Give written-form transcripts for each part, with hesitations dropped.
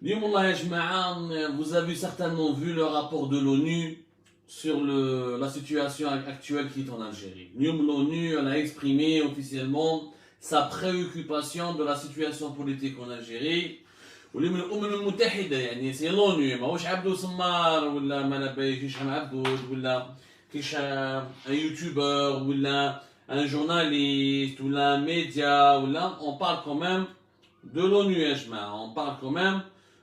Vous avez certainement vu le rapport de l'ONU sur la situation actuelle qui est en Algérie. L'ONU a exprimé officiellement sa préoccupation de la situation politique en Algérie. والأمم المتحدة يعني سي لونو ماهوش عبدو سمار ولا ما نبي كيش عبدود ولا كيش ان يوتيوبر ولا un journaliste ou un média ou là, on parle quand même de l'ONU, on parle quand même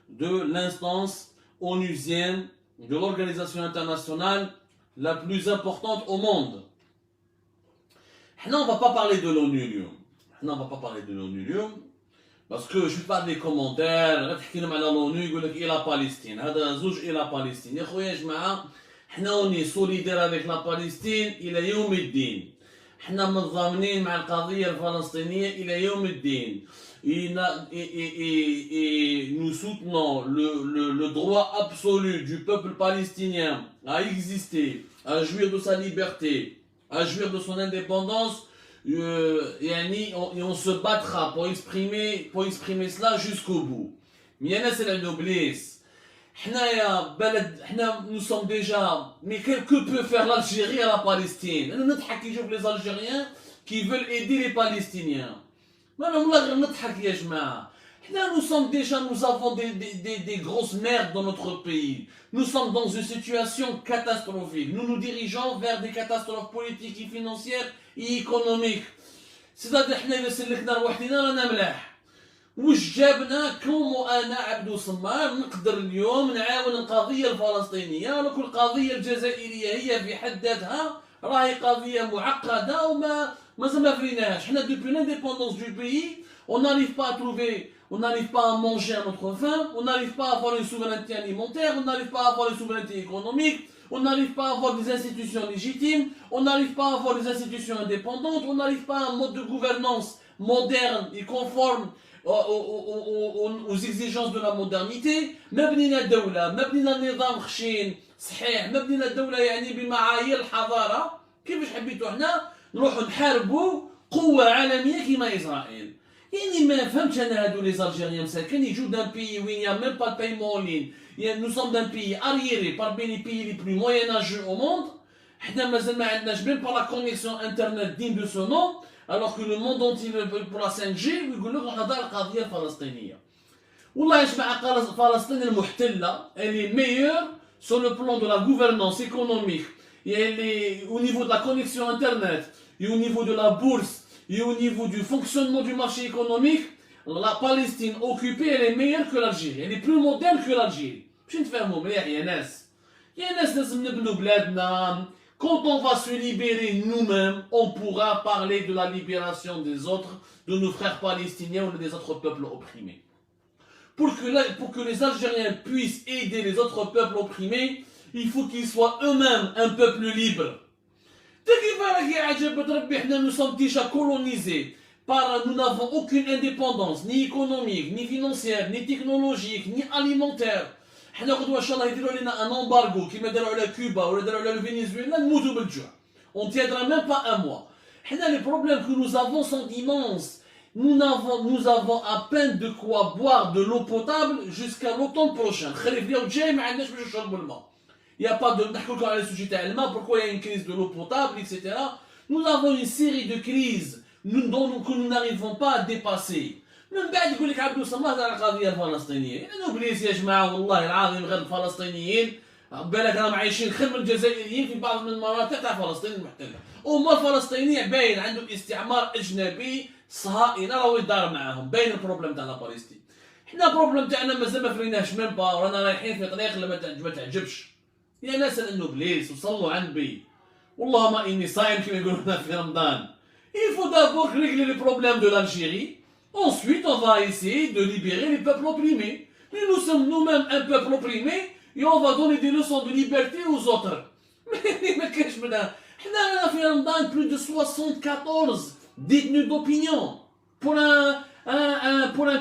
de l'instance onusienne, de l'organisation internationale la plus importante au monde. On ne va pas parler de l'ONU, on va pas parler de l'ONU, parce que je parle des commentaires, l'ONU, et la Palestine, et la Palestine. On est solidaire avec la Palestine, il est يوم الدين. احنا منضامنين مع القضية الفلسطينية إلى يوم الدين. Nous soutenons le droit absolu du peuple palestinien à exister, à jouir de sa liberté, à jouir de son indépendance, et on se battra pour exprimer cela jusqu'au bout. Mais c'est la noblesse. Nous sommes déjà, mais que peut faire l'Algérie à la Palestine? Les Algériens qui veulent aider les Palestiniens. Nous sommes déjà, nous avons des grosses merdes dans notre pays. Nous sommes dans une situation catastrophique. Nous nous dirigeons vers des catastrophes politiques et financières et économiques. C'est-à-dire وش جابنا كومو انا عبدو صمار نقدر اليوم نعاون القضيه الفلسطينيه ولكن القضيه الجزائريه هي في حد ذاتها راهي قضيه معقده وما ما فريناش. حنا depuis l'indépendance du pays on n'arrive pas à trouver, on n'arrive pas à manger à notre faim, on n'arrive pas à avoir une souveraineté alimentaire, on n'arrive pas à avoir une souveraineté économique, on n'arrive pas à avoir des institutions légitimes, on n'arrive pas à avoir des institutions indépendantes, on n'arrive pas à un mode de gouvernance moderne et conforme aux exigences de la modernité. ما بنينا الدولة، ما بنينا نظام خشين صحيح، ما بنينا الدولة يعني بمعايير الحضارة. كيفاش حبيتوا احنا نروحوا نحاربوا قوة عالمية كيما إسرائيل؟ يعني ما فهمتش انا هادو لي زالجيريان مساكن يجوا دان بيي وين يا ميم با بايمون en ligne. يعني nous sommes d'un pays arriéré parmi les pays les plus moyenâgeux au monde. حنا مازال ما عندناش même pas la connexion internet digne de ce nom. Alors que le monde entier pour la 5G ويقول لك احنا دار القضيه الفلسطينيه. والله يا جماعه فلسطين المحتله elle est meilleure sur le plan de la gouvernance économique et elle est au niveau de la connexion internet et au niveau de la bourse et au niveau du fonctionnement du marché économique. La Palestine occupée elle est meilleure que l'Algérie, elle est plus moderne que l'Algérie. باش نتفاهموا مليح يا ناس لازم نبنوا بلادنا. Quand on va se libérer nous-mêmes, on pourra parler de la libération des autres, de nos frères palestiniens ou des autres peuples opprimés. Pour que les Algériens puissent aider les autres peuples opprimés, il faut qu'ils soient eux-mêmes un peuple libre. Nous sommes déjà colonisés. Nous n'avons aucune indépendance, ni économique, ni financière, ni technologique, ni alimentaire. حنا غدوه ان شاء الله يديروا لنا ان امبارغو كيما داروا على كوبا ولا داروا على فنزويلا نموتوا بالجوع. On tiendra même pas un mois. حنا les problèmes que nous avons sont immenses. Nous avons à peine de quoi boire de l'eau potable jusqu'à l'automne prochain. الخريف اليوم جاي ما عندناش باش نشربوا الماء. Il y a pas de نحكوا لكم على السوجي تاع الماء, pourquoi il y a une crise de l'eau potable, etc. Nous avons une série de crises que nous n'arrivons pas à dépasser. من بعد يقول لك عبدو صمار على القضيه الفلسطينيه. انا بليس يا جماعه والله العظيم غير الفلسطينيين بالك راهم عايشين خير من الجزائريين في بعض من المناطق تاع فلسطين المحتله. وما الفلسطينيه باين عندهم استعمار اجنبي صهاينه راهو يدار معاهم. باين البروبليم تاع فلسطين. حنا البروبليم تاعنا مازال ما فريناش ميم با ورانا رايحين في طريق اللي ما تعجبش. يا ناس النوبليس وصلوا على النبي. والله ما اني صايم كما يقولوا لنا في رمضان. Il faut d'abord régler les problèmes de l'Algérie. Ensuite, on va essayer de libérer les peuples opprimés. Mais nous sommes nous-mêmes un peuple opprimé et on va donner des leçons de liberté aux autres. Mais qu'est-ce que je me dis? On a fait un plus de 74 détenus d'opinion pour un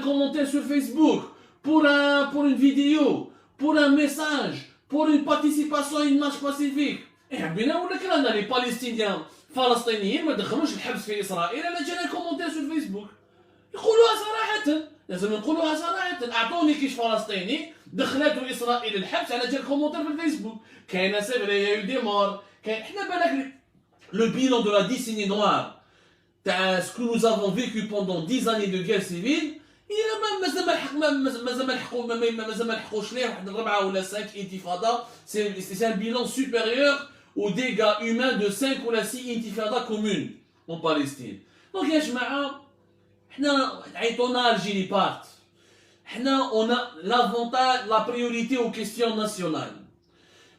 commentaire sur Facebook, pour une vidéo, pour un message, pour une participation à une marche pacifique. Et bien, on a les Palestiniens, Palestiniens, ما دخلوش الحبس في إسرائيل على جال commentaire sur Facebook. يقولوها صراحة لازم نقولوها صراحه. اعطوني كيش فلسطيني دخلته اسرائيل الحبس على جال كومونتير في الفيسبوك. كاينه سي فري يا دي مور. كاين حنا بالك لو bilan de la décennie noire ce que nous avons vécu pendant 10 années de guerre civile, مازال ما لحقوش ليه واحد 4 ولا 5 انتفاضه. C'est un bilan supérieur aux dégâts humains de 5 ou 6 intifadas communes en Palestine. Donc يا جماعه حنا عيطونا الجيني بارت. حنا on a l'avantage, la priorité aux questions nationales.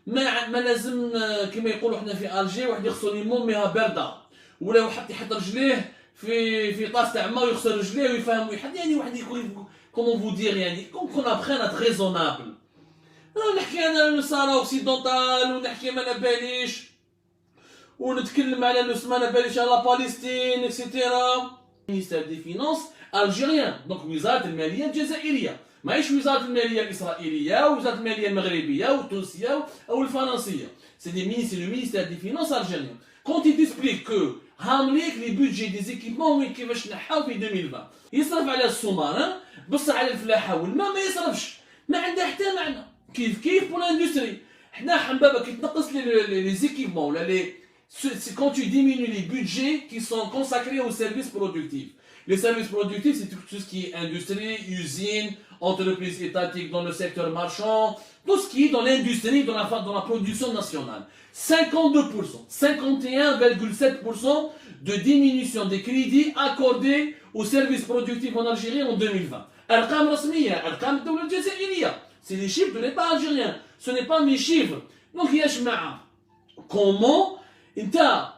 ما لازم كما يقولوا حنا في الجي واحد يغسل يمومها بارده ولا واحد يحط رجليه في طاس تاع ما ويغسل رجليه ويفهم واحد يعني واحد يقول كومون فو دير يعني كون ابخي ات ريزونابل. نحكي انا لو سارا اوكسيدونتال ونحكي ما باليش ونتكلم على لو ما باليش على بالستين اكسيتيرا. مينيستير دي فينانس الجيريان دونك وزاره الماليه الجزائريه ماهيش وزاره الماليه الاسرائيليه او وزاره الماليه المغربيه او التونسيه او الفرنسيه. سي دي مينيستير لو مينيستير دي فينانس الجيريان. Quand il t'explique que هامليك لي بودجي دي زيكيبمون وين كيفاش نحاو في 2020 يصرف على السومارين بصح على الفلاحه والماء ما يصرفش، ما عنده حتى معنى. كيف بور لاندستري. حنا حنبابا كي تنقص لي زيكيبمون ولا لي quand tu diminues les budgets qui sont consacrés aux services productifs. Les services productifs, c'est tout ce qui est industrie, usine, entreprise étatique dans le secteur marchand, tout ce qui est dans l'industrie, dans la production nationale. 52%, 51,7% de diminution des crédits accordés aux services productifs en Algérie en 2020. أرقام رسمية، أرقام الدولة الجزائرية. C'est les chiffres de l'État algérien. Ce n'est pas mes chiffres. Donc يا جماعة comment la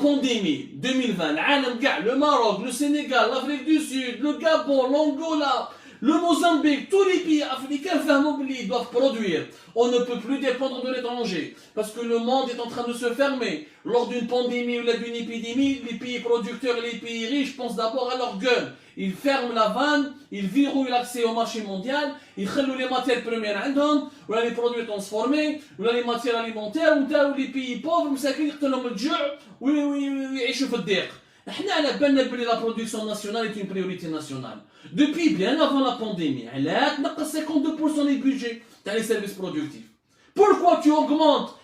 pandémie 2020 العالم كاع le Maroc, le Sénégal, l'Afrique du Sud, le Gabon, l'Angola, le Mozambique, tous les pays africains ils doivent produire. On ne peut plus dépendre de l'étranger parce que le monde est en train de se fermer. Lors d'une pandémie ou d'une épidémie, les pays producteurs et les pays riches pensent d'abord à leur gueule. Ils ferment la vanne, ils verrouillent l'accès au marché mondial, ils خلوا les matières premières عندهم ولا les produits transformés ولا les matières alimentaires ou les pays pauvres مساكين يقتلهم الجوع ويعيشوا في الضيق. احنا على بالنا بلي la production nationale est une priorité nationale. Depuis bien avant la pandémie, elle a تنقص 52% des budgets dans les services productifs. Pourquoi tu augmentes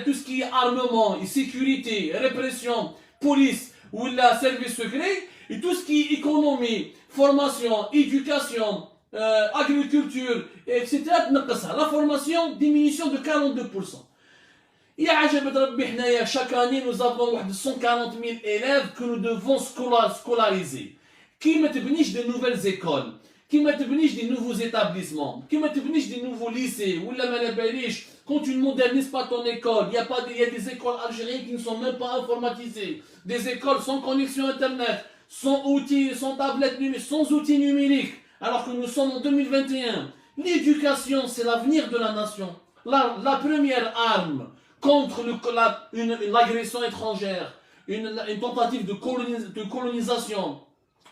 tout ce qui est armement et sécurité, répression, police ou la service secret et tout ce qui est économie, formation, éducation, agriculture, etc. La formation, diminution de 42%. يا عجب ربي حنايا chaque année nous avons 140 000 élèves que nous devons scolariser. كي ما تبنيش de nouvelles écoles, كي ما تبنيش des nouveaux établissements, كي ما تبنيش des nouveaux lycées ولا ما باليش quand tu ne modernises pas ton école, il y a des écoles algériennes qui ne sont même pas informatisées, des écoles sans connexion internet, sans outils, sans tablettes numériques, sans outils numériques, alors que nous sommes en 2021. L'éducation, c'est l'avenir de la nation. La première arme contre l'agression étrangère, une tentative de colonisation,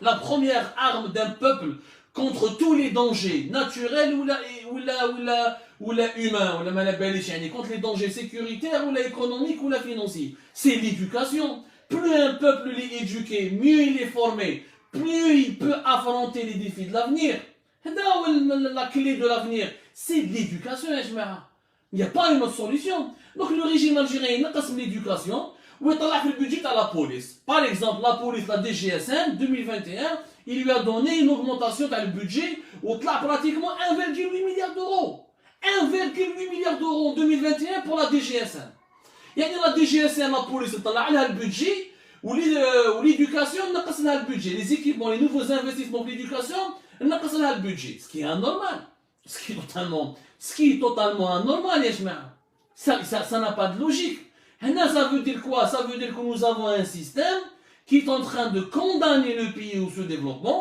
la première arme d'un peuple contre tous les dangers naturels ou humains, contre les dangers sécuritaires ou économiques ou financiers, c'est l'éducation. Plus un peuple est éduqué, mieux il est formé, plus il peut affronter les défis de l'avenir. La clé de l'avenir, c'est l'éducation. Il n'y a pas une autre solution. Donc le régime algérien نقص من l'éducation ويطلع في البudget à la police. Par exemple, la police, la DGSN 2021, il lui a donné une augmentation dans le budget وطلع pratiquement 1,8 milliard d'euros. 1,8 milliard d'euros en 2021 pour la DGSN. يعني la DGSN, la police, طلع لها البudget l'éducation نقص لها البudget. Les équipements, les nouveaux investissements pour l'éducation نقص لها البudget. Ce qui est anormal. Ce qui est totalement anormal, يا جماعة. Ça n'a pas de logique. Ça veut dire quoi? Ça veut dire que nous avons un système qui est en train de condamner le pays au sous-développement,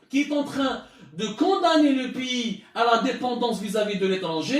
qui est en train de condamner le pays à la dépendance vis-à-vis de l'étranger,